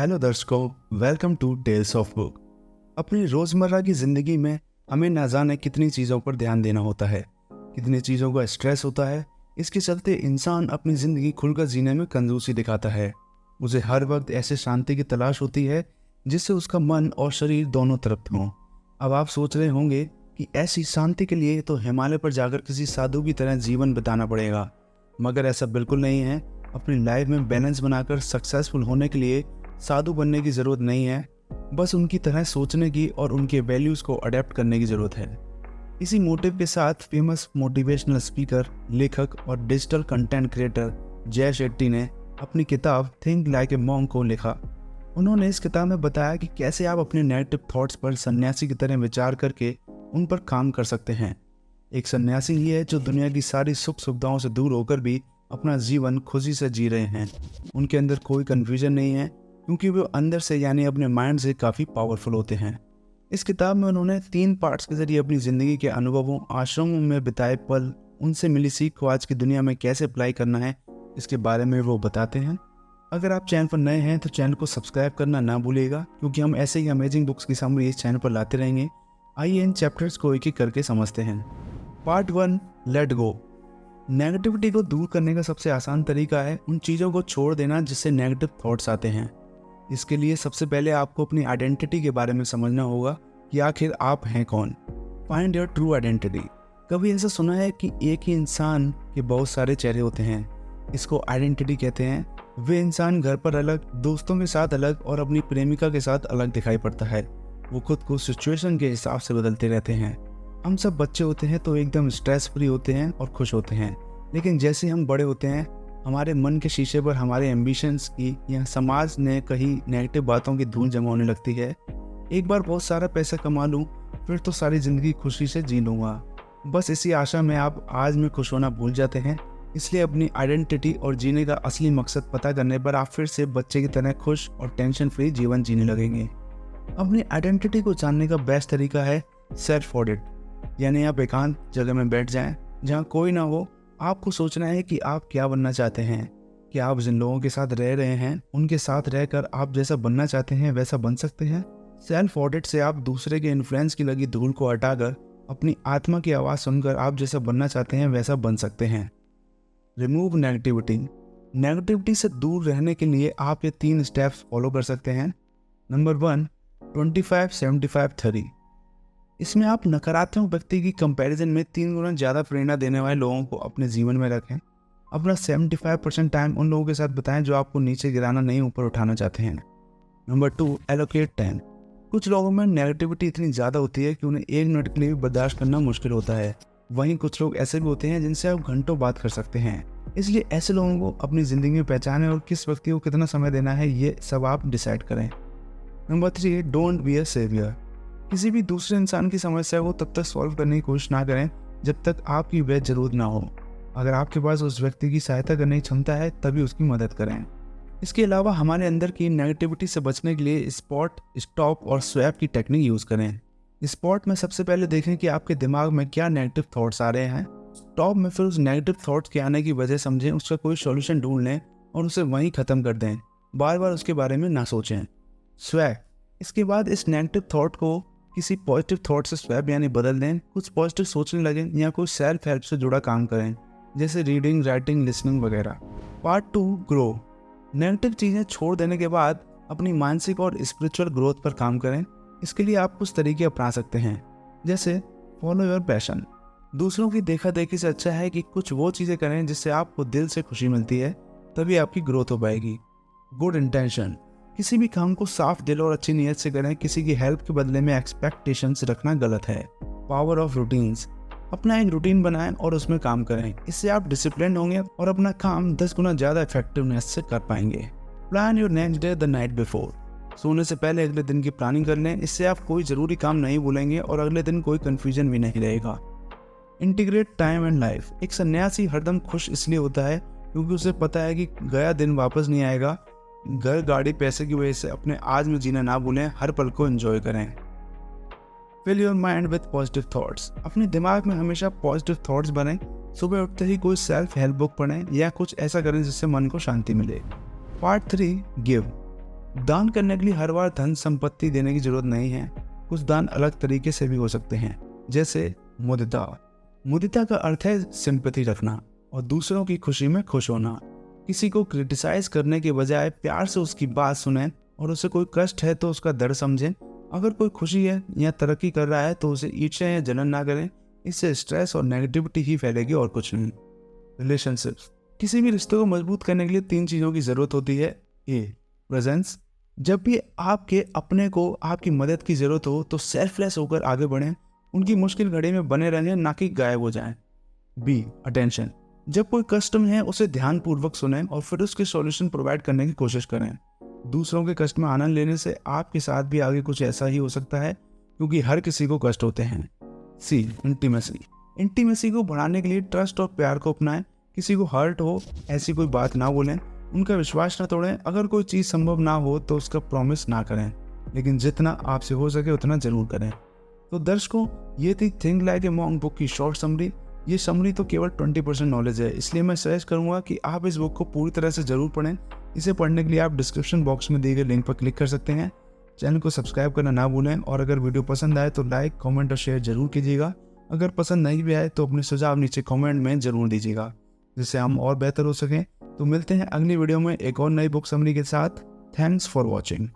Hello दर्शकों, welcome to tales of book. अपनी रोज़मर्रा की ज़िंदगी में हमें न जाने कितनी चीज़ों पर ध्यान देना होता है, कितनी चीज़ों का स्ट्रेस होता है। इसके चलते इंसान अपनी ज़िंदगी खुलकर जीने में कंजूसी दिखाता है। उसे हर वक्त ऐसे शांति की तलाश होती है जिससे उसका मन और शरीर दोनों तृप्त हों। अब आप सोच रहे होंगे कि ऐसी शांति के लिए तो हिमालय पर जाकर किसी साधु की तरह जीवन बिताना पड़ेगा, मगर ऐसा बिल्कुल नहीं है। अपनी लाइफ में बैलेंस बनाकर सक्सेसफुल होने के लिए साधु बनने की ज़रूरत नहीं है, बस उनकी तरह सोचने की और उनके वैल्यूज़ को अडेप्ट करने की ज़रूरत है। इसी मोटिव के साथ फेमस मोटिवेशनल स्पीकर, लेखक और डिजिटल कंटेंट क्रिएटर जय शेट्टी ने अपनी किताब थिंक लाइक ए मॉन्क को लिखा। उन्होंने इस किताब में बताया कि कैसे आप अपने नेगेटिव थॉट्स पर सन्यासी की तरह विचार करके उन पर काम कर सकते हैं। एक सन्यासी ही है जो दुनिया की सारी सुख सुविधाओं से दूर होकर भी अपना जीवन खुशी से जी रहे हैं। उनके अंदर कोई कन्फ्यूजन नहीं है, क्योंकि वो अंदर से यानी अपने माइंड से काफ़ी पावरफुल होते हैं। इस किताब में उन्होंने 3 पार्ट्स के जरिए अपनी ज़िंदगी के अनुभवों, आश्रमों में बिताए पल, उनसे मिली सीख को आज की दुनिया में कैसे अप्लाई करना है, इसके बारे में वो बताते हैं। अगर आप चैनल पर नए हैं तो चैनल को सब्सक्राइब करना ना भूलिएगा, क्योंकि हम ऐसे ही अमेजिंग बुक्स की समरी इस चैनल पर लाते रहेंगे। आइए इन चैप्टर्स को एक एक करके समझते हैं। Part 1, let go. नेगेटिविटी को दूर करने का सबसे आसान तरीका है उन चीज़ों को छोड़ देना जिससे नेगेटिव थॉट्स आते हैं। इसके लिए सबसे पहले आपको अपनी आइडेंटिटी के बारे में समझना होगा कि आखिर आप हैं कौन। Find your true identity. कभी ऐसा सुना है कि एक ही इंसान के बहुत सारे चेहरे होते हैं, इसको आइडेंटिटी कहते हैं। वे इंसान घर पर अलग, दोस्तों के साथ अलग और अपनी प्रेमिका के साथ अलग दिखाई पड़ता है। वो खुद को सिचुएशन के हिसाब से बदलते रहते हैं। हम सब बच्चे होते हैं तो एकदम स्ट्रेस फ्री होते हैं और खुश होते हैं, लेकिन जैसे हम बड़े होते हैं हमारे मन के शीशे पर हमारे एम्बिशंस की या समाज ने कही नेगेटिव बातों की धूल जमा होने लगती है। एक बार बहुत सारा पैसा कमा लूँ फिर तो सारी ज़िंदगी खुशी से जी लूँगा। बस इसी आशा में आप आज में खुश होना भूल जाते हैं। इसलिए अपनी आइडेंटिटी और जीने का असली मकसद पता करने पर आप फिर से बच्चे की तरह खुश और टेंशन फ्री जीवन जीने लगेंगे। अपनी आइडेंटिटी को जानने का बेस्ट तरीका है सेल्फ ऑडिट, यानी आप एकांत जगह में बैठ जाएं जहाँ कोई ना हो। आपको सोचना है कि आप क्या बनना चाहते हैं। क्या आप जिन लोगों के साथ रह रहे हैं उनके साथ रहकर आप जैसा बनना चाहते हैं वैसा बन सकते हैं। सेल्फ ऑडिट से आप दूसरे के इन्फ्लुएंस की लगी धूल को हटाकर अपनी आत्मा की आवाज़ सुनकर आप जैसा बनना चाहते हैं वैसा बन सकते हैं। Remove negativity. नेगेटिविटी से दूर रहने के लिए आप ये 3 स्टेप्स फॉलो कर सकते हैं। नंबर 1, 25-75-30। इसमें आप नकारात्मक व्यक्ति की कंपैरिजन में 3 गुना ज़्यादा प्रेरणा देने वाले लोगों को अपने जीवन में रखें। अपना 75% टाइम उन लोगों के साथ बिताएं जो आपको नीचे गिराना नहीं ऊपर उठाना चाहते हैं। Number 2, allocate time. कुछ लोगों में नेगेटिविटी इतनी ज़्यादा होती है कि उन्हें 1 मिनट के लिए भी बर्दाश्त करना मुश्किल होता है। वहीं कुछ लोग ऐसे भी होते हैं जिनसे आप घंटों बात कर सकते हैं। इसलिए ऐसे लोगों को अपनी ज़िंदगी में पहचानें और किस व्यक्ति को कितना समय देना है ये सब आप डिसाइड करें। Number 3, don't be a saviour. किसी भी दूसरे इंसान की समस्या को तब तक सॉल्व करने की कोशिश ना करें जब तक आपकी वह जरूरत ना हो। अगर आपके पास उस व्यक्ति की सहायता करने की क्षमता है तभी उसकी मदद करें। इसके अलावा हमारे अंदर की नेगेटिविटी से बचने के लिए स्पॉट, स्टॉप और स्वैप की टेक्निक यूज़ करें। स्पॉट में सबसे पहले देखें कि आपके दिमाग में क्या नेगेटिव थॉट्स आ रहे हैं। स्टॉप में फिर उस नेगेटिव थॉट्स के आने की वजह समझें, उसका कोई सॉल्यूशन ढूंढ लें और उसे वहीं ख़त्म कर दें। बार बार उसके बारे में ना सोचें। स्वैप, इसके बाद इस नेगेटिव थॉट को किसी पॉजिटिव थॉट से स्वैप यानी बदल दें। कुछ पॉजिटिव सोचने लगें या कोई सेल्फ हेल्प से जुड़ा काम करें, जैसे रीडिंग, राइटिंग, लिसनिंग वगैरह। Part 2, grow. नेगेटिव चीज़ें छोड़ देने के बाद अपनी मानसिक और स्पिरिचुअल ग्रोथ पर काम करें। इसके लिए आप कुछ तरीके अपना सकते हैं, जैसे फॉलो योर पैशन। दूसरों की देखा देखी से अच्छा है कि कुछ वो चीज़ें करें जिससे आपको दिल से खुशी मिलती है, तभी आपकी ग्रोथ हो पाएगी। Good intention. किसी भी काम को साफ दिल और अच्छी नीयत से करें। किसी की हेल्प के बदले में एक्सपेक्टेशंस रखना गलत है। Power of routines. अपना एक रूटीन बनाएं और उसमें काम करें। इससे आप डिसिप्लिन होंगे और अपना काम 10 गुना ज़्यादा इफेक्टिवनेस से कर पाएंगे। Plan your next day the night before. सोने से पहले अगले दिन की प्लानिंग कर लें। इससे आप कोई ज़रूरी काम नहीं भूलेंगे और अगले दिन कोई कन्फ्यूजन भी नहीं रहेगा। Integrate time and life. एक सन्यासी हरदम खुश इसलिए होता है क्योंकि उसे पता है कि गया दिन वापस नहीं आएगा। घर, गाड़ी, पैसे की वजह से अपने आज में जीना ना भूलें, हर पल को एंजॉय करें। Fill your mind with positive thoughts. अपने दिमाग में हमेशा पॉजिटिव थॉट्स बनें। सुबह उठते ही कोई सेल्फ हेल्प बुक पढ़ें या कुछ ऐसा करें जिससे मन को शांति मिले। Part 3, give. दान करने के लिए हर बार धन संपत्ति देने की जरूरत नहीं है। कुछ दान अलग तरीके से भी हो सकते हैं, जैसे मुदिता। मुदिता का अर्थ है सिंपैथी रखना और दूसरों की खुशी में खुश होना। किसी को क्रिटिसाइज करने के बजाय प्यार से उसकी बात सुने और उसे कोई कष्ट है तो उसका दर्द समझें। अगर कोई खुशी है या तरक्की कर रहा है तो उसे ईर्ष्या या जलन ना करें। इससे स्ट्रेस और नेगेटिविटी ही फैलेगी और कुछ नहीं। रिलेशनशिप्स। किसी भी रिश्ते को मजबूत करने के लिए 3 चीज़ों की ज़रूरत होती है। ए, प्रेजेंस। जब भी आपके अपने को आपकी मदद की ज़रूरत हो तो सेल्फलेस होकर आगे बढ़ें, उनकी मुश्किल घड़ी में बने रहें, ना कि गायब हो जाएं। Be, attention. जब कोई कष्ट में है उसे ध्यानपूर्वक सुनें और फिर उसके सॉल्यूशन प्रोवाइड करने की कोशिश करें। दूसरों के कष्ट में आनंद लेने से आपके साथ भी आगे कुछ ऐसा ही हो सकता है, क्योंकि हर किसी को कष्ट होते हैं। सी, इंटीमेसी। इंटीमेसी को बढ़ाने के लिए ट्रस्ट और प्यार को अपनाएं। किसी को हर्ट हो ऐसी कोई बात ना बोलें, उनका विश्वास ना तोड़ें। अगर कोई चीज़ संभव ना हो तो उसका प्रॉमिस ना करें, लेकिन जितना आपसे हो सके उतना जरूर करें। तो दर्शकों, ये थी think like a monk book की शॉर्ट समरी। ये समरी तो केवल 20% नॉलेज है, इसलिए मैं सजेस्ट करूंगा कि आप इस बुक को पूरी तरह से जरूर पढ़ें। इसे पढ़ने के लिए आप डिस्क्रिप्शन बॉक्स में दिए गए लिंक पर क्लिक कर सकते हैं। चैनल को सब्सक्राइब करना ना भूलें और अगर वीडियो पसंद आए तो लाइक, कमेंट और शेयर जरूर कीजिएगा। अगर पसंद नहीं भी आए तो अपने सुझाव नीचे कमेंट में जरूर दीजिएगा, जिससे हम और बेहतर हो सकें। तो मिलते हैं अगली वीडियो में एक और नई बुक समरी के साथ। Thanks for watching.